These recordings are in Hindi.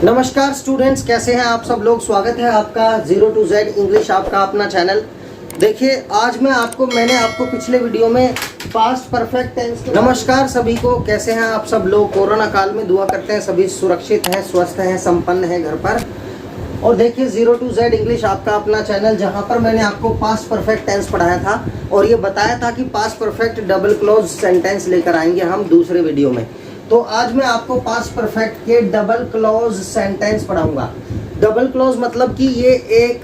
नमस्कार स्टूडेंट्स, कैसे हैं आप सब लोग। स्वागत है आपका जीरो टू जेड इंग्लिश, आपका अपना चैनल। देखिए आज मैंने आपको पिछले वीडियो में पास्ट परफेक्ट टेंस। नमस्कार सभी को, कैसे हैं आप सब लोग। कोरोना काल में दुआ करते हैं सभी सुरक्षित हैं, स्वस्थ हैं, संपन्न हैं घर पर। और देखिए जीरो टू जेड इंग्लिश आपका अपना चैनल, जहां पर मैंने आपको पास्ट परफेक्ट टेंस पढ़ाया था और ये बताया था कि past perfect double clause sentence लेकर आएंगे हम दूसरे वीडियो में। तो आज मैं आपको पास्ट परफेक्ट के डबल क्लॉज सेंटेंस पढ़ाऊंगा। डबल क्लॉज मतलब कि ये एक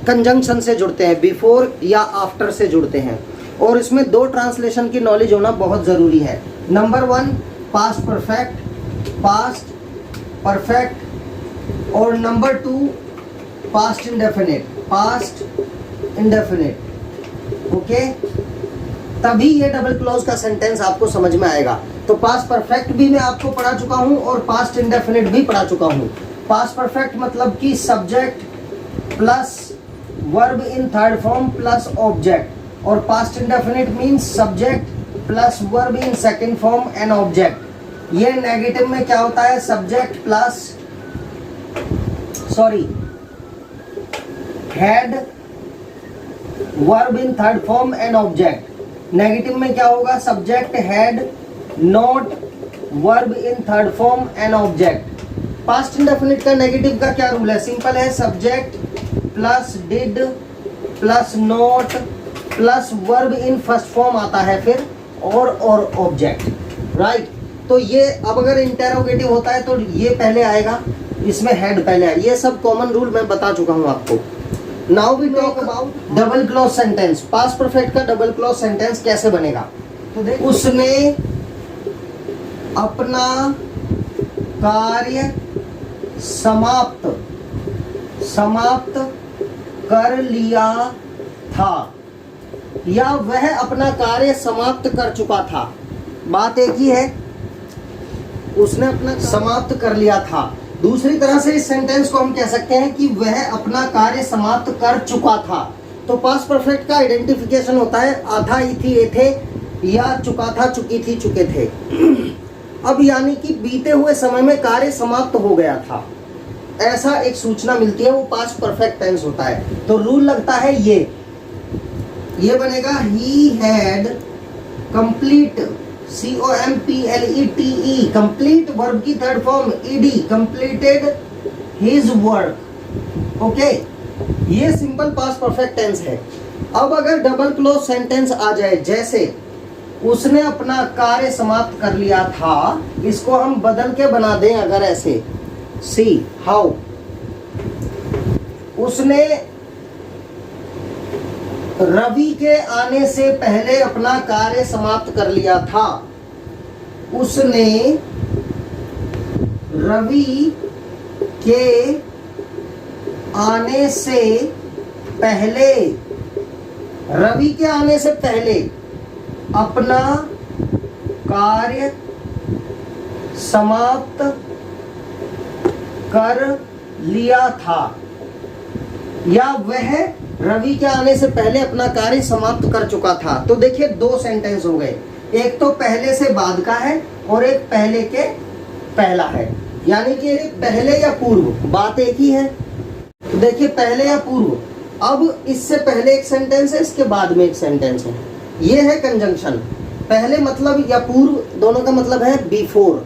कंजंक्शन से जुड़ते हैं, बिफोर या आफ्टर से जुड़ते हैं, और इसमें दो ट्रांसलेशन की नॉलेज होना बहुत ज़रूरी है। नंबर 1 पास्ट परफेक्ट, और नंबर 2 पास्ट इंडेफिनिट। ओके, तभी ये डबल क्लॉज का सेंटेंस आपको समझ में आएगा। तो पास्ट परफेक्ट भी मैं आपको पढ़ा चुका हूं और पास्ट इंडेफिनिट भी पढ़ा चुका हूं। पास्ट परफेक्ट मतलब कि subject plus verb in third form plus object, और past indefinite means subject plus verb in second form and object. ये नेगेटिव में क्या होता है, subject plus had verb in third form and object. Negative में क्या होगा, subject had not verb in third form and object. Past indefinite का नेगेटिव का क्या रूल है, सिंपल है, subject plus did plus not plus verb in first form आता है फिर और ऑब्जेक्ट, राइट। तो ये अब अगर इंटेरोगेटिव होता है तो ये पहले आएगा, इसमें हेड पहले आएगा। ये सब कॉमन रूल मैं बता चुका हूं आपको। Now we talk about double clause sentence. Past perfect का डबल क्लॉज सेंटेंस कैसे बनेगा, तो देखो, उसने अपना कार्य समाप्त कर लिया था, या वह अपना कार्य समाप्त कर चुका था। बात एक ही है, उसने अपना समाप्त कर लिया था। दूसरी तरह से इस सेंटेंस को हम कह सकते हैं कि वह अपना कार्य समाप्त कर चुका था। तो पास्ट परफेक्ट का आइडेंटिफिकेशन होता है आधा, ई थी, ए थे, या चुका था, चुकी थी, चुके थे। अब यानी कि बीते हुए समय में कार्य समाप्त हो गया था, ऐसा एक सूचना मिलती है, वो पास्ट परफेक्ट टेंस होता है। तो रूल लगता है ये बनेगा he had complete, COMPLETE, complete verb की third form ED, completed his work. Okay, ये सिंपल पास्ट परफेक्ट टेंस है। अब अगर डबल क्लोज सेंटेंस आ जाए, जैसे उसने अपना कार्य समाप्त कर लिया था, इसको हम बदल के बना दें अगर ऐसे, सी हाउ, उसने रवि के आने से पहले अपना कार्य समाप्त कर लिया था। उसने रवि के आने से पहले अपना कार्य समाप्त कर लिया था, या वह रवि के आने से पहले अपना कार्य समाप्त कर चुका था। तो देखिए दो सेंटेंस हो गए, एक तो पहले से बाद का है और एक पहले के पहला है, यानी कि पहले या पूर्व, बात एक ही है। तो देखिए पहले या पूर्व, अब इससे पहले एक सेंटेंस है, इसके बाद में एक सेंटेंस है, ये है कंजंक्शन। पहले मतलब या पूर्व, दोनों का मतलब है बिफोर।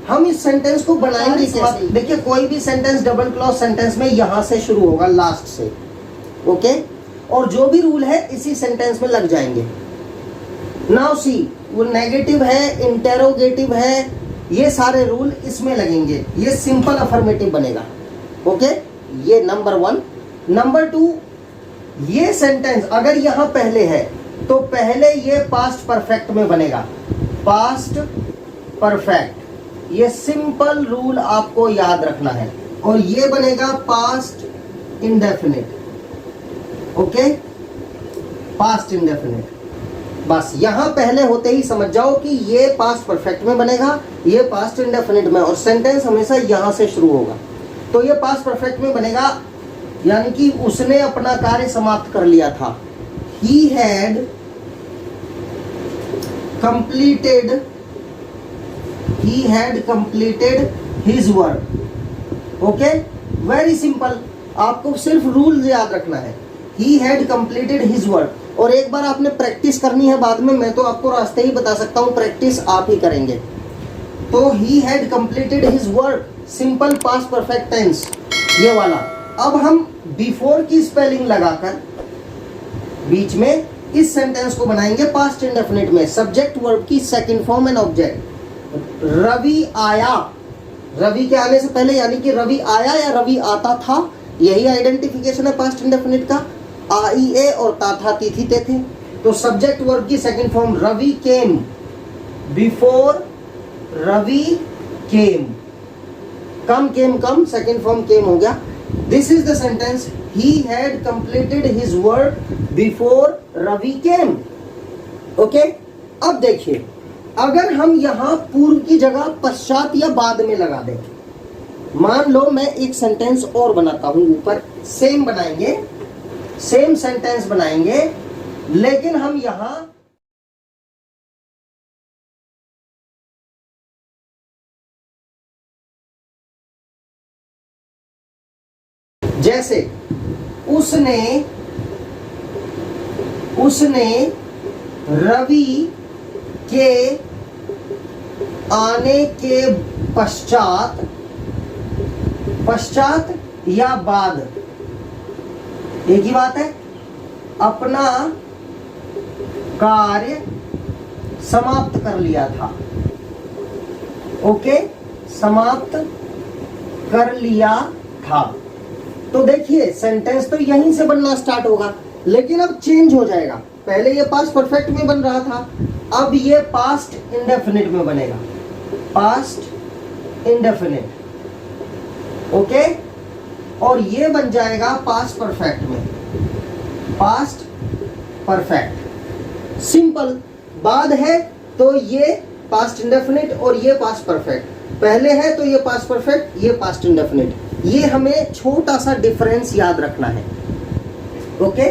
हम इस सेंटेंस को बनाएंगे कैसे, देखिए कोई भी सेंटेंस डबल क्लॉज सेंटेंस में यहां से शुरू होगा, लास्ट से। ओके, और जो भी रूल है इसी सेंटेंस में लग जाएंगे। नाउ सी, वो नेगेटिव है, इंटेरोगेटिव है, ये सारे रूल इसमें लगेंगे, ये सिंपल अफर्मेटिव बनेगा। ओके, ये नंबर 1। नंबर 2, ये सेंटेंस अगर यहां पहले है तो पहले ये पास्ट परफेक्ट में बनेगा, पास्ट परफेक्ट। ये सिंपल रूल आपको याद रखना है, और ये बनेगा past indefinite. Okay, past indefinite. बस यहां पहले होते ही समझ जाओ कि ये पास्ट परफेक्ट में बनेगा, ये पास्ट इंडेफिनिट में, और सेंटेंस हमेशा यहां से शुरू होगा। तो ये पास्ट परफेक्ट में बनेगा, यानी कि उसने अपना कार्य समाप्त कर लिया था। He had completed he had completed his work। Okay, very simple, आपको सिर्फ रूल याद रखना है। he had completed his work। और एक बार आपने प्रैक्टिस करनी है, बाद में मैं तो आपको रास्ते ही बता सकता हूँ, प्रैक्टिस आप ही करेंगे। तो he had completed his work, simple past perfect tense ये वाला। अब हम बिफोर की स्पेलिंग लगाकर बीच में इस सेंटेंस को बनाएंगे पास्ट इंडेफिनिट में, सब्जेक्ट वर्ब की second form and object. Ravi आया, रवि के आने से पहले, यानी कि रवि आया या रवि आता था, यही आइडेंटिफिकेशन है पास्ट इंडेफिनिट का। आईए और ता था, तिथि ते थे। तो सब्जेक्ट वर्ब की second form Ravi came, before Ravi came, come came come, second form came हो गया। This is the sentence, he had completed his work before Ravi came। Okay, अब देखिए, अगर हम यहां पूर्व की जगह पश्चात या बाद में लगा दें, मान लो मैं एक सेंटेंस और बनाता हूं, ऊपर सेम बनाएंगे, सेम सेंटेंस बनाएंगे, लेकिन हम यहां जैसे उसने रवि के आने के पश्चात या बाद, एक ही बात है, अपना कार्य समाप्त कर लिया था। ओके, समाप्त कर लिया था। तो देखिए सेंटेंस तो यहीं से बनना स्टार्ट होगा, लेकिन अब चेंज हो जाएगा। पहले ये पास्ट परफेक्ट में बन रहा था, अब ये पास्ट इंडेफिनिट में बनेगा, पास्ट इंडेफिनिट। ओके, और ये बन जाएगा पास्ट परफेक्ट में, पास्ट परफेक्ट। सिंपल, बाद है तो ये पास्ट इंडेफिनिट और ये पास्ट परफेक्ट, पहले है तो ये पास्ट परफेक्ट, ये पास्ट इंडेफिनिट। ये हमें छोटा सा डिफरेंस याद रखना है। ओके,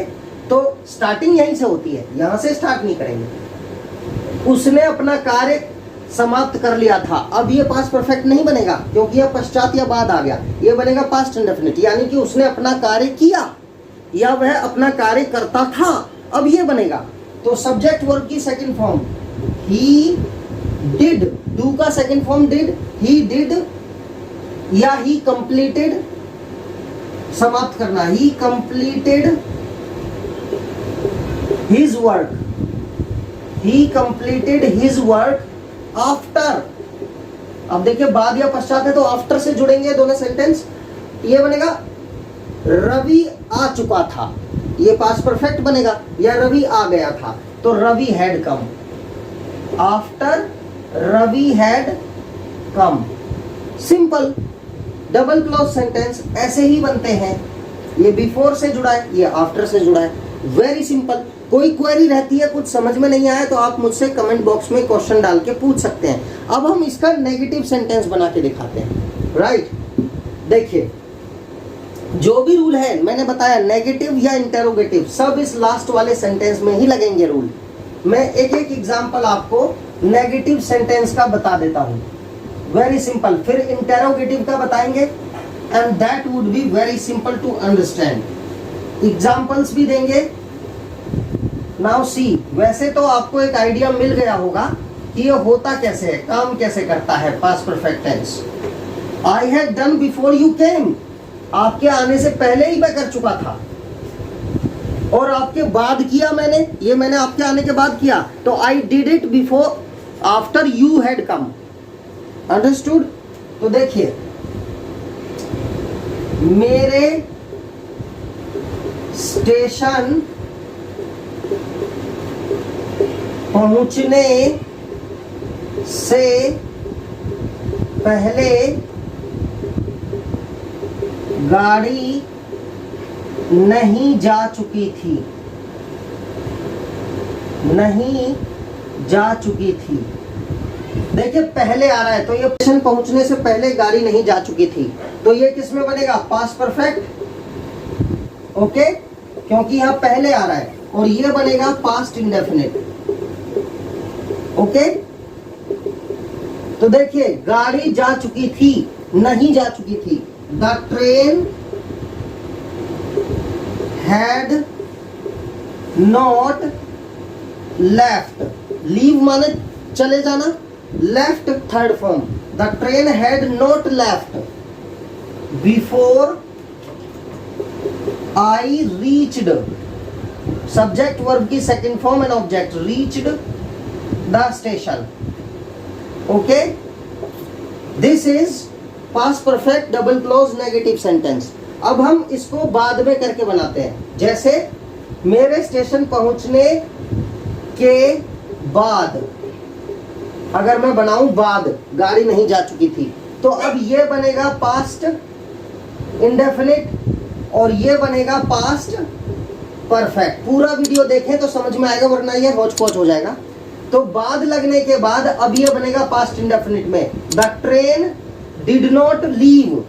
तो स्टार्टिंग यहीं से होती है, यहां से स्टार्ट नहीं करेंगे। उसने अपना कार्य समाप्त कर लिया था, अब ये पास्ट परफेक्ट नहीं बनेगा क्योंकि यह पश्चात या बाद आ गया, ये बनेगा पास्ट इंडेफिनिट, यानी कि उसने अपना कार्य किया या वह अपना कार्य करता था, अब ये बनेगा। तो सब्जेक्ट वर्ब की second form he did, do का second form did, he did या ही कंप्लीटेड, समाप्त करना, he completed his work, he completed his work after. अब देखिए बाद या पश्चात है तो आफ्टर से जुड़ेंगे दोनों सेंटेंस, ये बनेगा रवि आ चुका था, ये पास्ट परफेक्ट बनेगा, या रवि आ गया था, तो Ravi had come, after Ravi had come. Simple double clause sentence ऐसे ही बनते हैं, ये बिफोर से जुड़ा है, ये आफ्टर से जुड़ा है, वेरी सिंपल। कोई क्वेरी रहती है, कुछ समझ में नहीं आया तो आप मुझसे कमेंट बॉक्स में क्वेश्चन डाल के पूछ सकते हैं। अब हम इसका नेगेटिव सेंटेंस बना के दिखाते हैं, राइट। देखिए जो भी रूल है मैंने बताया, नेगेटिव या इंटेरोगेटिव सब इस लास्ट वाले सेंटेंस में ही लगेंगे रूल। मैं एक एक एग्जांपल आपको नेगेटिव सेंटेंस का बता देता हूं, वेरी सिंपल, फिर इंटेरोगेटिव का बताएंगे and that would be very simple to understand. Examples भी देंगे। नाउ सी, वैसे तो आपको एक आइडिया मिल गया होगा कि ये होता कैसे है, काम कैसे करता है past perfect tense. I had done before you came, आपके आने से पहले ही मैं कर चुका था, और आपके बाद किया मैंने, ये मैंने आपके आने के बाद किया, तो आई did it before after you had come. Understood? तो देखिए मेरे स्टेशन पहुंचने से पहले गाड़ी नहीं जा चुकी थी, नहीं जा चुकी थी। देखिए पहले आ रहा है तो ये स्टेशन पहुंचने से पहले गाड़ी नहीं जा चुकी थी, तो ये किस में बनेगा, पास्ट परफेक्ट। ओके, क्योंकि यहां पहले आ रहा है, और ये बनेगा पास्ट इंडेफिनिट। ओके, तो देखिए गाड़ी जा चुकी थी, नहीं जा चुकी थी। The train had not left, leave माने चले जाना, left third form. The train had not left before I reached, subject verb की second form and object, reached the station. Okay, this is past perfect double clause negative sentence. अब हम इसको बाद में करके बनाते हैं। जैसे मेरे स्टेशन पहुंचने के बाद, अगर मैं बनाऊं बाद, गाड़ी नहीं जा चुकी थी, तो अब ये बनेगा पास्ट इंडेफिनिट और ये बनेगा पास्ट परफेक्ट। पूरा वीडियो देखें तो समझ में आएगा, वरना ये हौच पौच हो जाएगा। तो बाद लगने के बाद अब ये बनेगा पास्ट इंडेफिनिट में। The train did not leave,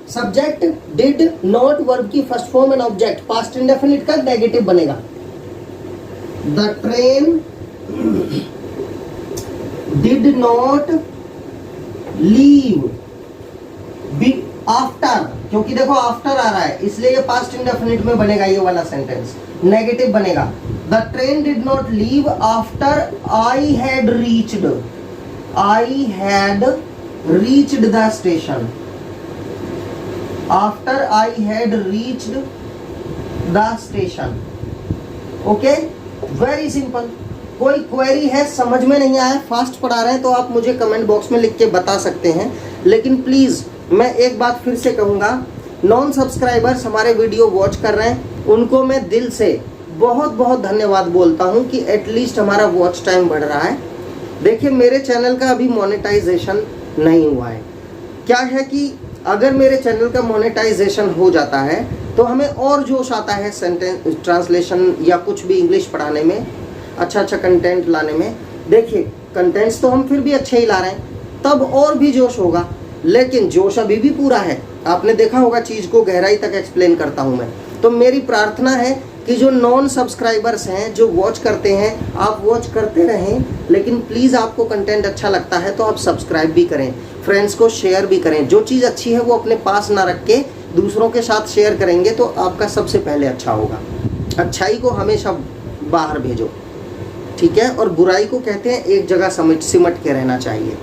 subject did not verb की first form and object, past indefinite का नेगेटिव बनेगा। The train did not leave after, क्योंकि देखो आफ्टर आ रहा है इसलिए ये पास्ट इंडेफिनिट में बनेगा, ये वाला सेंटेंस नेगेटिव बनेगा। The train did not leave after I had reached, I had reached the station, after I had reached the station. Okay, very simple. कोई क्वेरी है, समझ में नहीं आया, फास्ट पढ़ा रहे हैं तो आप मुझे कमेंट बॉक्स में लिख के बता सकते हैं। लेकिन प्लीज मैं एक बात फिर से कहूंगा, नॉन सब्सक्राइबर्स हमारे वीडियो वॉच कर रहे हैं, उनको मैं दिल से बहुत बहुत धन्यवाद बोलता हूं कि एटलीस्ट हमारा वॉच टाइम बढ़ रहा है। देखिए मेरे चैनल का अभी मोनेटाइजेशन नहीं हुआ है। क्या है कि अगर मेरे चैनल का मोनेटाइजेशन हो जाता है तो हमें और जोश आता है सेंटेंस ट्रांसलेशन या कुछ भी इंग्लिश पढ़ाने में, अच्छा अच्छा कंटेंट लाने में। देखिए कंटेंट्स तो हम फिर भी अच्छे ही ला रहे हैं, तब और भी जोश होगा। लेकिन जोश अभी भी पूरा है, आपने देखा होगा चीज़ को गहराई तक एक्सप्लेन करता हूं मैं। तो मेरी प्रार्थना है कि जो नॉन सब्सक्राइबर्स हैं, जो वॉच करते हैं, आप वॉच करते रहें, लेकिन प्लीज़ आपको कंटेंट अच्छा लगता है तो आप सब्सक्राइब भी करें, फ्रेंड्स को शेयर भी करें। जो चीज़ अच्छी है वो अपने पास ना रख के दूसरों के साथ शेयर करेंगे तो आपका सबसे पहले अच्छा होगा। अच्छाई को हमेशा बाहर भेजो, ठीक है, और बुराई को कहते हैं एक जगह सिमट के रहना चाहिए।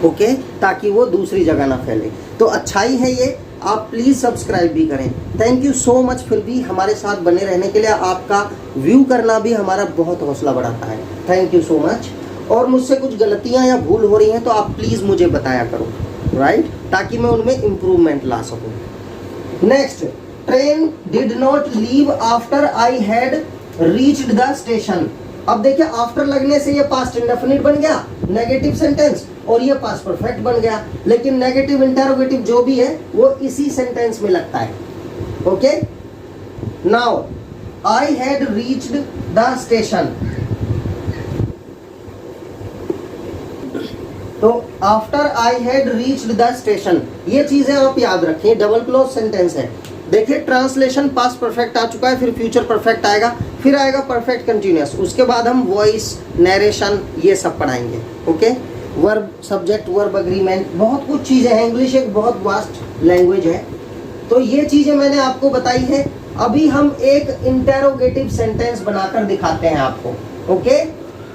ओके, ताकि वो दूसरी जगह ना फैले। तो अच्छाई है ये, आप प्लीज़ सब्सक्राइब भी करें। थैंक यू सो मच फिर भी हमारे साथ बने रहने के लिए। आपका व्यू करना भी हमारा बहुत हौसला बढ़ाता है। Thank you so much. और मुझसे कुछ गलतियां या भूल हो रही हैं तो आप प्लीज़ मुझे बताया करो, राइट, ताकि मैं उनमें इम्प्रूवमेंट ला सकूं। Next, train did not leave after I had reached the station. अब देखिए आफ्टर लगने से ये पास्ट इंडेफिनिट बन गया, नेगेटिव सेंटेंस, और ये पास्ट परफेक्ट बन गया। लेकिन नेगेटिव इंटरोगेटिव जो भी है वो इसी सेंटेंस में लगता है। Okay, now I had reached the station, तो after I had reached the station, ये चीजें आप याद रखें, डबल क्लोज सेंटेंस है। देखिए ट्रांसलेशन पास्ट परफेक्ट आ चुका है, फिर फ्यूचर परफेक्ट आएगा, फिर आएगा परफेक्ट कंटिन्यूअस, उसके बाद हम वॉइस, नरेशन, ये सब पढ़ाएंगे। Okay, verb, subject verb agreement, बहुत कुछ चीज़ें हैं। इंग्लिश एक बहुत वास्ट लैंग्वेज है, तो ये चीज़ें मैंने आपको बताई है। अभी हम एक इंटेरोगेटिव सेंटेंस बनाकर दिखाते हैं आपको। ओके,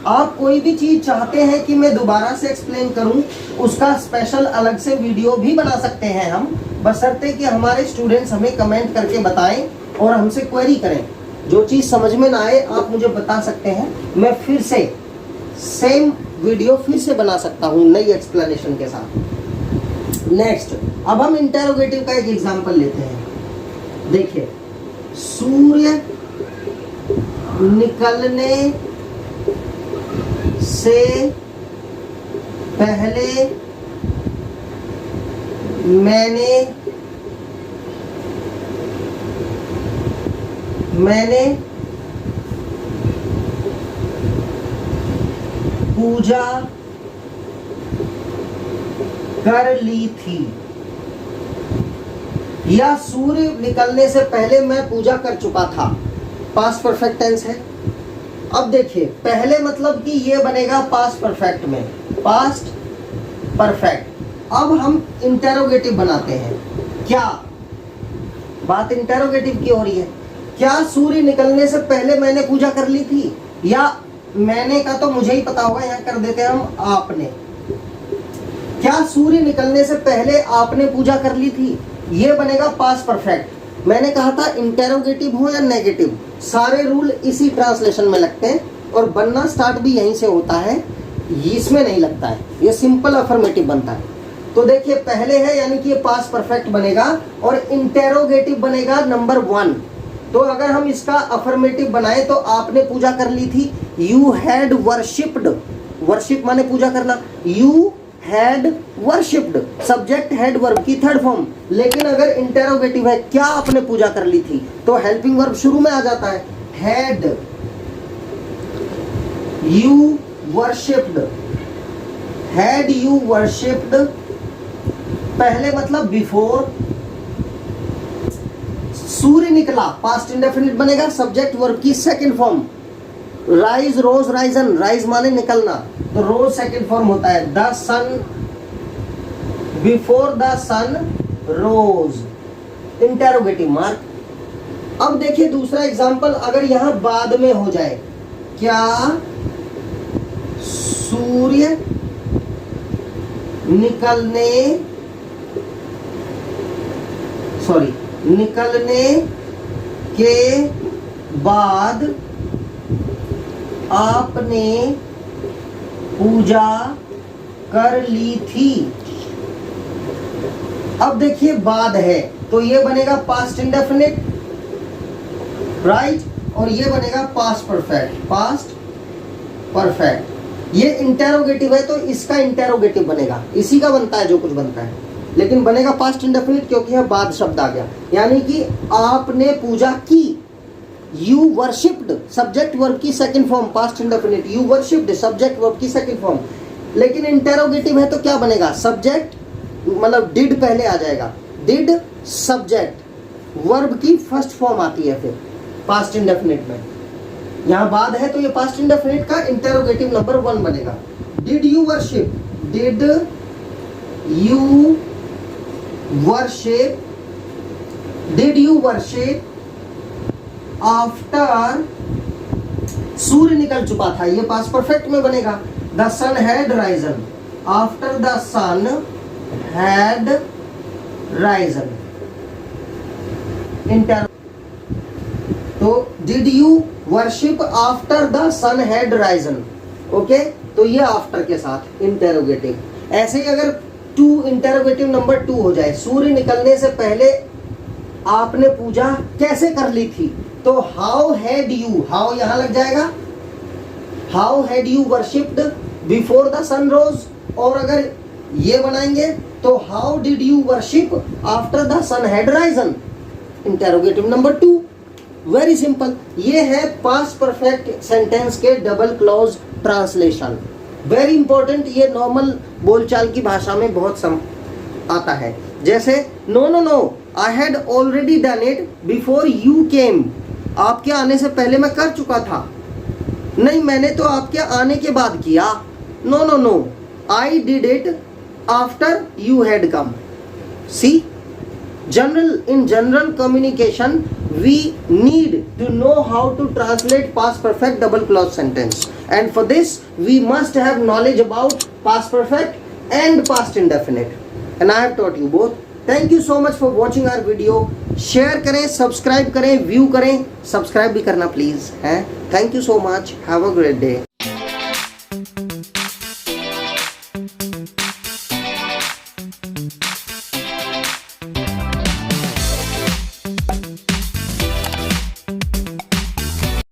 आप कोई भी चीज़ चाहते हैं कि मैं दोबारा से एक्सप्लेन करूं, उसका स्पेशल अलग से वीडियो भी बना सकते हैं हम, बशर्ते कि हमारे स्टूडेंट्स हमें कमेंट करके बताएं और हमसे क्वेरी करें। जो चीज़ समझ में ना आए आप मुझे बता सकते हैं, मैं फिर से सेम वीडियो फिर से बना सकता हूं नई एक्सप्लेनेशन के साथ। नेक्स्ट, अब हम इंटेरोगेटिव का एक एग्जांपल लेते हैं। देखिए, सूर्य निकलने से पहले मैंने पूजा कर ली थी, या सूर्य निकलने से पहले मैं पूजा कर चुका था, पास्ट परफेक्ट टेंस है। अब देखिए पहले मतलब कि ये बनेगा पास्ट परफेक्ट में, पास्ट परफेक्ट। अब हम इंटेरोगेटिव बनाते हैं। क्या बात इंटेरोगेटिव की हो रही है? क्या सूर्य निकलने से पहले मैंने पूजा कर ली थी? या मैंने का तो मुझे ही पता होगा, यहाँ कर देते हैं हम आपने। क्या सूर्य निकलने से पहले आपने पूजा कर ली थी? ये बनेगा पास्ट परफेक्ट। मैंने कहा था इंटेरोगेटिव हो या नेगेटिव, सारे रूल इसी ट्रांसलेशन में लगते हैं और बनना स्टार्ट भी यहीं से होता है, इसमें नहीं लगता है। ये सिंपल अफर्मेटिव बनता है। तो देखिए पहले है यानी कि ये पास्ट परफेक्ट बनेगा और इंटेरोगेटिव बनेगा नंबर 1। तो अगर हम इसका अफर्मेटिव बनाए तो आपने पूजा कर ली थी, यू हैड वर्शिप्ड। वर्शिप माने पूजा करना, you had worshipped, subject had verb की थर्ड फॉर्म। लेकिन अगर इंटेरोगेटिव है, क्या आपने पूजा कर ली थी, तो हेल्पिंग वर्ब शुरू में आ जाता है, had you worshipped. Had you worshipped पहले मतलब बिफोर। सूर्य निकला पास्ट इंडेफिनिट बनेगा, सब्जेक्ट वर्ब की second form. Rise rose risen, rise माने निकलना, तो रोज सेकंड फॉर्म होता है। The sun, before the sun rose, interrogative mark. अब देखिए दूसरा एग्जांपल, अगर यहां बाद में हो जाए, क्या सूर्य निकलने के बाद आपने पूजा कर ली थी। अब देखिए बाद है तो ये बनेगा पास्ट इंडेफिनिट, राइट, और ये बनेगा पास्ट परफेक्ट। पास्ट परफेक्ट ये इंटेरोगेटिव है तो इसका इंटेरोगेटिव बनेगा, इसी का बनता है जो कुछ बनता है, लेकिन बनेगा पास्ट इंडेफिनिट क्योंकि यह बाद शब्द आ गया। यानी कि आपने पूजा की, यू वर्शिप्ड, सब्जेक्ट वर्ब की second form, past indefinite, you worshipped subject verb की सेकंड फॉर्म। लेकिन इंटेरोगेटिव है तो क्या बनेगा, सब्जेक्ट मतलब डिड पहले आ जाएगा, डिड सब्जेक्ट वर्ब की फर्स्ट फॉर्म आती है फिर पास्ट इंडेफिनिट में। यहां बाद है तो ये पास्ट इंडेफिनिट का इंटेरोगेटिव नंबर 1 बनेगा। Did you worship, did you worship, did you worship after सूर्य निकल चुका था, ये पास्ट परफेक्ट में बनेगा। The sun had risen, after the sun had risen, inter. तो did you worship after the sun had risen, okay, तो ये आफ्टर के साथ इंटेरोगेटिव। ऐसे ही अगर 2 इंटेरोगेटिव नंबर 2 हो जाए, सूर्य निकलने से पहले आपने पूजा कैसे कर ली थी, तो हाउ हैड यू, हाउ यहां लग जाएगा, how had you worshipped before the sun rose. और अगर ये बनाएंगे तो how did you worship after the sun had risen, interrogative number 2। Very simple, ये है पास्ट परफेक्ट सेंटेंस के double clause translation. Very important, ये नॉर्मल बोलचाल की भाषा में बहुत आता है। जैसे no no no, I had already done it before you came, आपके आने से पहले मैं कर चुका था। नहीं, मैंने तो आपके आने के बाद किया। No no no, I did it after you had come. See, in general communication we need to know how to translate past perfect double clause sentence, and for this we must have knowledge about past perfect and past indefinite, and I have taught you both. Thank you so much for watching our video. Share करें, सब्सक्राइब करें, व्यू करें, सब्सक्राइब भी करना प्लीज है। Thank you so much, have a great day.